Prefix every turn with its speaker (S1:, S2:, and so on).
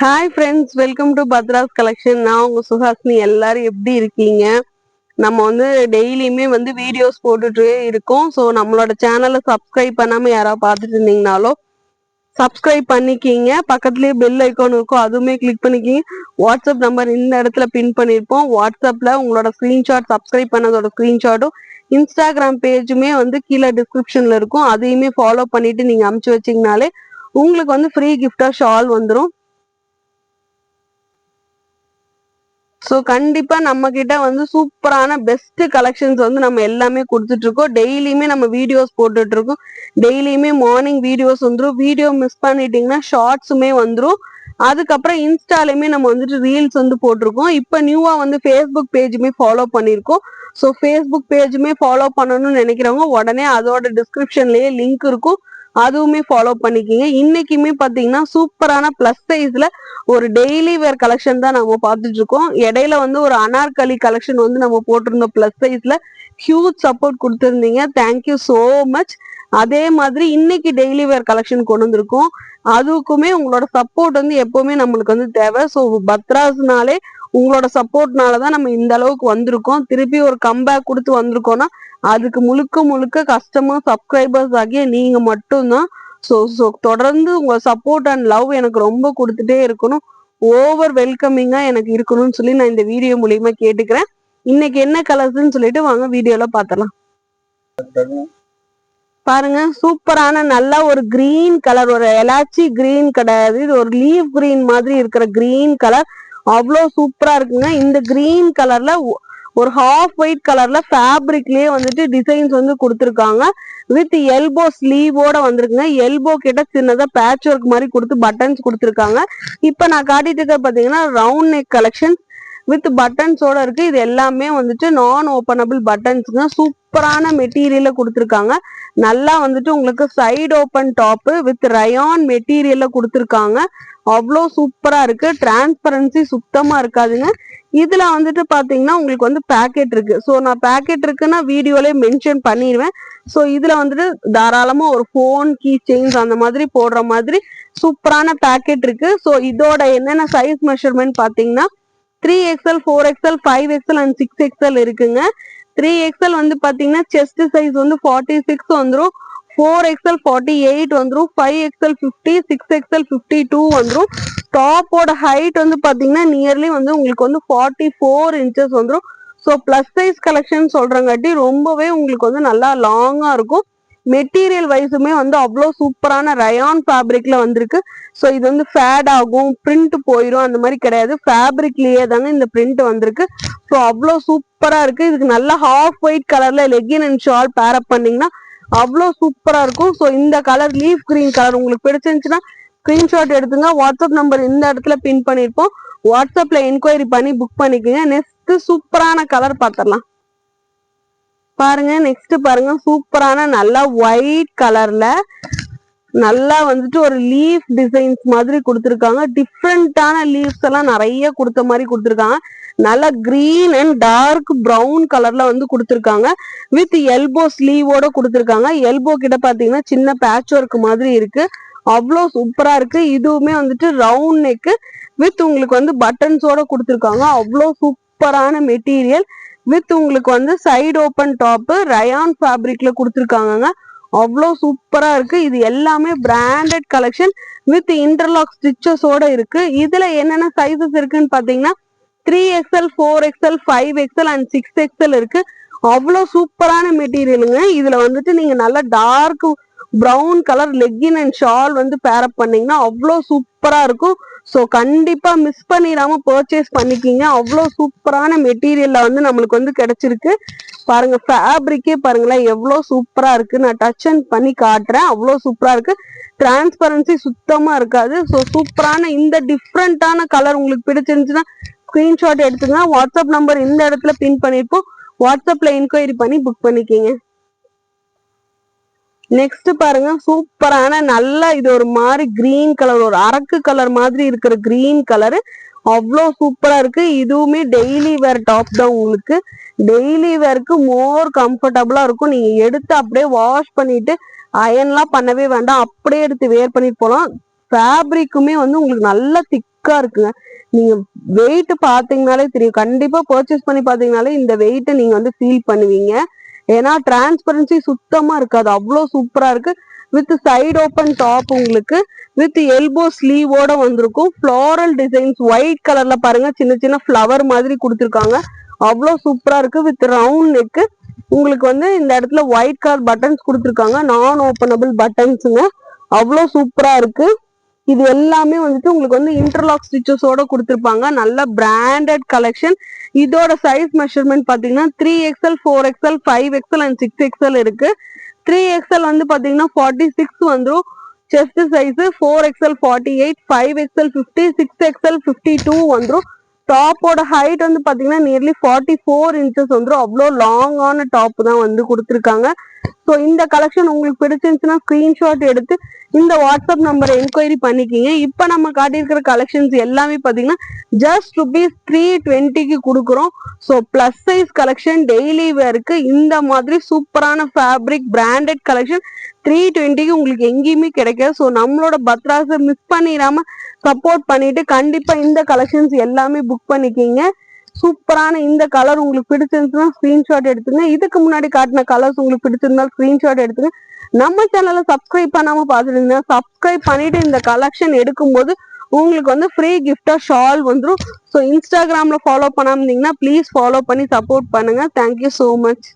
S1: Hi friends, welcome to Bhadra's collection. நான் உங்க சுஹாசினி. எல்லாரும் எப்படி இருக்கீங்க? நம்ம வந்து டெய்லியுமே வந்து வீடியோஸ் போட்டுட்டு இருக்கோம். ஸோ நம்மளோட சேனலை சப்ஸ்கிரைப் பண்ணாம யாராவது பார்த்துட்டு இருந்தீங்கனாலோ சப்ஸ்கிரைப் பண்ணிக்கிங்க. பக்கத்துலேயே பெல் ஐக்கான் இருக்கும், அதுவுமே கிளிக் பண்ணிக்கிங்க. வாட்ஸ்அப் நம்பர் இந்த இடத்துல பின் பண்ணியிருப்போம். வாட்ஸ்அப்ல உங்களோட ஸ்க்ரீன்ஷாட், சப்ஸ்கிரைப் பண்ணதோட ஸ்க்ரீன்ஷாட்டும், இன்ஸ்டாகிராம் பேஜுமே வந்து கீழே டிஸ்கிரிப்ஷன்ல இருக்கும். அதையுமே ஃபாலோ பண்ணிட்டு நீங்க அமுச்சு வச்சீங்கனாலே உங்களுக்கு வந்து ஃப்ரீ கிஃப்டா ஷால் வந்துடும். ஸோ கண்டிப்பா நம்ம கிட்ட வந்து சூப்பரான பெஸ்ட் கலெக்ஷன்ஸ் வந்து நம்ம எல்லாமே கொடுத்துட்டு இருக்கோம். டெய்லியுமே நம்ம வீடியோஸ் போட்டுட்டு இருக்கோம். டெய்லியுமே மார்னிங் வீடியோஸ் வந்துடும். வீடியோ மிஸ் பண்ணிட்டீங்கன்னா ஷார்ட்ஸுமே வந்துடும். அதுக்கப்புறம் இன்ஸ்டாலையுமே நம்ம வந்துட்டு ரீல்ஸ் வந்து போட்டிருக்கோம். இப்போ நியூவா வந்து ஃபேஸ்புக் பேஜுமே ஃபாலோ பண்ணியிருக்கோம். ஸோ ஃபேஸ்புக் பேஜுமே ஃபாலோ பண்ணணும்னு நினைக்கிறவங்க உடனே அதோட டிஸ்கிரிப்ஷன்லயே லிங்க் இருக்கும், அதுவுமே ஃபாலோ பண்ணிக்கிங்க. இன்னைக்குமே பாத்தீங்கன்னா சூப்பரான பிளஸ் சைஸ்ல ஒரு டெய்லி வேர் கலெக்ஷன் தான் நம்ம பார்த்துட்டு இருக்கோம். இடையில வந்து ஒரு அனார்கலி கலெக்ஷன் வந்து நம்ம போட்டிருந்தோம் பிளஸ் சைஸ்ல. ஹியூஜ் சப்போர்ட் கொடுத்துருந்தீங்க, தேங்க்யூ சோ மச். அதே மாதிரி இன்னைக்கு டெய்லி வேர் கலெக்ஷன் கொண்டு வந்திருக்கோம். அதுக்குமே உங்களோட சப்போர்ட் வந்து எப்பவுமே நம்மளுக்கு வந்து தேவை. ஸோ பத்ராஸ்னாலே உங்களோட சப்போர்ட்னாலதான் நம்ம இந்த அளவுக்கு வந்திருக்கோம். திருப்பி ஒரு கம்பேக் கொடுத்து வந்திருக்கோம்னா அதுக்கு முழுக்க முழுக்க கஸ்டமர் சப்ஸ்கிரைபர்ஸ் ஆகிய நீங்க மட்டும்தான். ஸோ தொடர்ந்து உங்க சப்போர்ட் அண்ட் லவ் எனக்கு ரொம்ப கொடுத்துட்டே இருக்கணும். ஓவர் வெல்கமிங்கா எனக்கு இருக்கணும்னு சொல்லி நான் இந்த வீடியோ மூலியமா கேட்டுக்கிறேன். இன்னைக்கு என்ன கலர்ஸ்ன்னு சொல்லிட்டு வாங்க வீடியோல பாத்திரலாம். பாருங்க, சூப்பரான நல்ல ஒரு கிரீன் கலர், ஒரு எலாச்சி கிரீன் கிடையாது, இது ஒரு லீஃப் கிரீன் மாதிரி இருக்கிற கிரீன் கலர். அவ்வளோ சூப்பரா இருக்குங்க. இந்த கிரீன் கலர்ல ஒரு ஹாஃப் ஒயிட் கலர்ல ஃபேப்ரிக்லயே வந்துட்டு டிசைன்ஸ் வந்து கொடுத்துருக்காங்க. வித் எல்போ ஸ்லீவோட வந்திருக்குங்க. எல்போ கிட்ட சின்னதா பேட்ச் ஒர்க் மாதிரி கொடுத்து பட்டன்ஸ் கொடுத்துருக்காங்க. இப்ப நான் காட்டிட்டு இருக்க பாத்தீங்கன்னா ரவுண்ட் நெக் கலெக்ஷன் வித் பட்டன்ஸோட இருக்கு. இது எல்லாமே வந்துட்டு நான் ஓப்பனபிள் பட்டன்ஸுங்க. சூப்பரான மெட்டீரியல்ல கொடுத்துருக்காங்க. நல்லா வந்துட்டு உங்களுக்கு side open top with rayon மெட்டீரியல்ல கொடுத்துருக்காங்க. அவ்வளோ சூப்பரா இருக்கு. டிரான்ஸ்பரன்சி சுத்தமா இருக்காதுங்க. இதுல வந்துட்டு பாத்தீங்கன்னா உங்களுக்கு வந்து பேக்கெட் இருக்கு. ஸோ நான் பேக்கெட் இருக்குன்னா வீடியோலயே மென்ஷன் பண்ணிடுவேன். ஸோ இதுல வந்துட்டு தாராளமா ஒரு ஃபோன், கீ செயின்ஸ் அந்த மாதிரி போடுற மாதிரி சூப்பரான பேக்கெட் இருக்கு. ஸோ இதோட என்னென்ன சைஸ் மெஷர்மெண்ட் பாத்தீங்கன்னா 3XL, 4XL, 5XL and 6XL இருக்குங்க. 3XL வந்து பாத்தீங்கன்னா செஸ்ட் சைஸ் வந்து 46 வந்துடும், 4XL 48 வந்துடும், 5XL 50, 6XL 52 வந்துடும். டாப்போட ஹைட் வந்து பாத்தீங்கன்னா நியர்லி வந்து உங்களுக்கு வந்து 44 இன்ச்சஸ் வந்துடும். ஸோ பிளஸ் சைஸ் கலெக்ஷன் சொல்றங்காட்டி ரொம்பவே உங்களுக்கு வந்து நல்லா லாங்கா இருக்கும். மெட்டீரியல் வைஸுமே வந்து அவ்வளோ சூப்பரான ரயான் ஃபேப்ரிக்ல வந்திருக்கு. ஸோ இது வந்து ஃபேட் ஆகும், பிரிண்ட் போயிடும் அந்த மாதிரி கிடையாது. ஃபேப்ரிக்லயே தாங்க இந்த பிரிண்ட் வந்திருக்கு. ஸோ அவ்வளோ சூப்பரா இருக்கு. இதுக்கு நல்ல ஹாஃப் ஒயிட் கலர்ல லெகின் அண்ட் ஷால் பேரப் பண்ணீங்கன்னா அவ்வளோ சூப்பரா இருக்கும். ஸோ இந்த கலர் லீஃப் கிரீன் கலர் உங்களுக்கு பிடிச்சிருந்துச்சுன்னா ஸ்கிரீன்ஷாட் எடுத்துங்க. வாட்ஸ்அப் நம்பர் இந்த இடத்துல பின் பண்ணிருப்போம். வாட்ஸ்அப்ல என்கொயரி பண்ணி புக் பண்ணிக்கோங்க. நெக்ஸ்ட் சூப்பரான கலர் பார்த்துடலாம். பாருங்க, நெக்ஸ்ட் பாருங்க, சூப்பரான நல்லா ஒயிட் கலர்ல நல்லா வந்துட்டு ஒரு லீஃப் டிசைன்ஸ் மாதிரி கொடுத்துருக்காங்க. டிஃப்ரெண்டான லீவ்ஸ் எல்லாம் நிறைய கொடுத்த மாதிரி கொடுத்துருக்காங்க. நல்லா கிரீன் அண்ட் டார்க் ப்ரௌன் கலர்ல வந்து கொடுத்துருக்காங்க. வித் எல்போ ஸ்லீவோட கொடுத்துருக்காங்க. எல்போ கிட்ட பாத்தீங்கன்னா சின்ன பேட்ச் ஒர்க் மாதிரி இருக்கு. அவ்வளோ சூப்பரா இருக்கு. இதுவுமே வந்துட்டு ரவுண்ட் நெக்கு வித் உங்களுக்கு வந்து பட்டன்ஸோட கொடுத்துருக்காங்க. அவ்வளோ சூப்பரான மெட்டீரியல் வித் உங்களுக்கு வந்து சைடு ஓப்பன் டாப்பு ரயான் ஃபேப்ரிக்ல கொடுத்துருக்காங்க. அவ்வளோ சூப்பரா இருக்கு. இது எல்லாமே பிராண்டட் கலெக்ஷன் வித் இன்டர்லாக் ஸ்டிச்சஸோட இருக்கு. இதுல என்னென்ன சைசஸ் இருக்குன்னு பாத்தீங்கன்னா 3XL, 4XL, 5XL and 6XL இருக்கு. அவ்வளோ சூப்பரான மெட்டீரியலுங்க. இதுல வந்துட்டு நீங்க நல்லா dark brown colour leggin and shawl வந்து பேரப் பண்ணீங்கன்னா அவ்வளோ சூப்பரா இருக்கும். ஸோ கண்டிப்பா மிஸ் பண்ணிடாம பர்ச்சேஸ் பண்ணிக்கிங்க. அவ்வளோ சூப்பரான மெட்டீரியல்ல வந்து நம்மளுக்கு வந்து கிடைச்சிருக்கு. பாருங்க, ஃபேப்ரிக்கே பாருங்களேன் எவ்வளோ சூப்பரா இருக்கு. நான் டச் அண்ட் பண்ணி காட்டுறேன். அவ்வளோ சூப்பரா இருக்கு. டிரான்ஸ்பரன்சி சுத்தமா இருக்காது. ஸோ சூப்பரான இந்த டிஃப்ரெண்டான கலர் உங்களுக்கு பிடிச்சிருந்துச்சுன்னா ஸ்கிரீன்ஷாட் எடுத்துங்க. வாட்ஸ்அப் நம்பர் இந்த இடத்துல பின் பண்ணிருப்போம். வாட்ஸ்அப்ல என்கொயரி பண்ணி புக் பண்ணிக்கிங்க. நெக்ஸ்ட் பாருங்க, சூப்பரான நல்லா இது ஒரு மாதிரி கிரீன் கலர், ஒரு அரக்கு கலர் மாதிரி இருக்கிற கிரீன் கலரு. அவ்வளோ சூப்பரா இருக்கு. இதுவுமே டெய்லி வேர் டாப் தான். உங்களுக்கு டெய்லி வேருக்கு மோர் கம்ஃபர்டபுளா இருக்கும். நீங்க எடுத்து அப்படியே வாஷ் பண்ணிட்டு அயன்லாம் பண்ணவே வேண்டாம், அப்படியே எடுத்து வேர் பண்ணிட்டு போகலாம். ஃபேப்ரிக்குமே வந்து உங்களுக்கு நல்ல திக்கா திக்கா இருக்குங்க. நீங்க வெயிட் பாத்தீங்கன்னாலே தெரியும், கண்டிப்பா பர்ச்சேஸ் பண்ணி பாத்தீங்கன்னாலே இந்த வெயிட்ட நீங்க வந்து ஃபீல் பண்ணுவீங்க. ஏன்னா டிரான்ஸ்பரன்சி சுத்தமா இருக்காது, அவ்வளவு சூப்பரா இருக்கு. வித் சைடு ஓப்பன் டாப் உங்களுக்கு, வித் எல்போ ஸ்லீவோட வந்திருக்கும். ஃப்ளாரல் டிசைன்ஸ் ஒயிட் கலர்ல பாருங்க, சின்ன சின்ன ஃப்ளவர் மாதிரி கொடுத்துருக்காங்க, அவ்வளவு சூப்பரா இருக்கு. வித் ரவுண்ட் நெக், உங்களுக்கு வந்து இந்த இடத்துல ஒயிட் கலர் பட்டன்ஸ் கொடுத்துருக்காங்க, நான் ஓப்பனபிள் பட்டன்ஸுங்க, அவ்வளவு சூப்பரா இருக்கு. இது எல்லாமே வந்துட்டு உங்களுக்கு வந்து இன்டர்லாக் ஸ்டிச்சஸோட கொடுத்துருப்பாங்க. நல்ல பிராண்டட் கலெக்ஷன். இதோட சைஸ் மெஷர்மெண்ட் பாத்தீங்கன்னா 3XL, 4XL, 5XL and 6XL இருக்கு. 3XL வந்து பாத்தீங்கன்னா 46 வந்துடும் chest size, 4XL 48, 5XL 50, 6XL 52 வந்துடும். டாப்போட ஹைட் வந்து பாத்தீங்கன்னா நியர்லி 44 இன்ச்சஸ் வந்துடும். அவ்வளோ லாங்கான டாப் தான் வந்து கொடுத்துருக்காங்க. ஸோ இந்த கலெக்ஷன் உங்களுக்கு பிடிச்சிருந்துச்சுன்னா ஸ்கிரீன்ஷாட் எடுத்து இந்த வாட்ஸ்அப் நம்பரை என்கொயரி பண்ணிக்கிங்க. இப்போ நம்ம காட்டியிருக்கிற கலெக்ஷன்ஸ் எல்லாமே பார்த்தீங்கன்னா ஜஸ்ட் ₹320க்கு கொடுக்குறோம். So plus size collection, daily வேருக்கு இந்த மாதிரி சூப்பரான ஃபேப்ரிக் பிராண்டட் கலெக்ஷன் 320க்கு உங்களுக்கு எங்கேயுமே கிடைக்காது. ஸோ நம்மளோட பத்ராஸை மிஸ் பண்ணிடாம சப்போர்ட் பண்ணிட்டு கண்டிப்பா இந்த கலெக்ஷன்ஸ் எல்லாமே புக் பண்ணிக்கிங்க. சூப்பரான இந்த கலர் உங்களுக்கு பிடிச்சிருந்துச்சுன்னா ஸ்கிரீன்ஷாட் எடுத்துங்க. இதுக்கு முன்னாடி காட்டின கலர்ஸ் உங்களுக்கு பிடிச்சிருந்தா ஸ்கிரீன்ஷாட் எடுத்துங்க. நம்ம சேனலை சப்ஸ்கிரைப் பண்ணாம பாத்துருந்தீங்கன்னா சப்ஸ்கிரைப் பண்ணிட்டு இந்த கலெக்ஷன் எடுக்கும்போது உங்களுக்கு வந்து ஃப்ரீ கிஃப்டா ஷால் வந்துடும். ஸோ இன்ஸ்டாகிராம்ல ஃபாலோ பண்ணாம இருந்தீங்கன்னா ப்ளீஸ் ஃபாலோ பண்ணி சப்போர்ட் பண்ணுங்க. Thank you so much.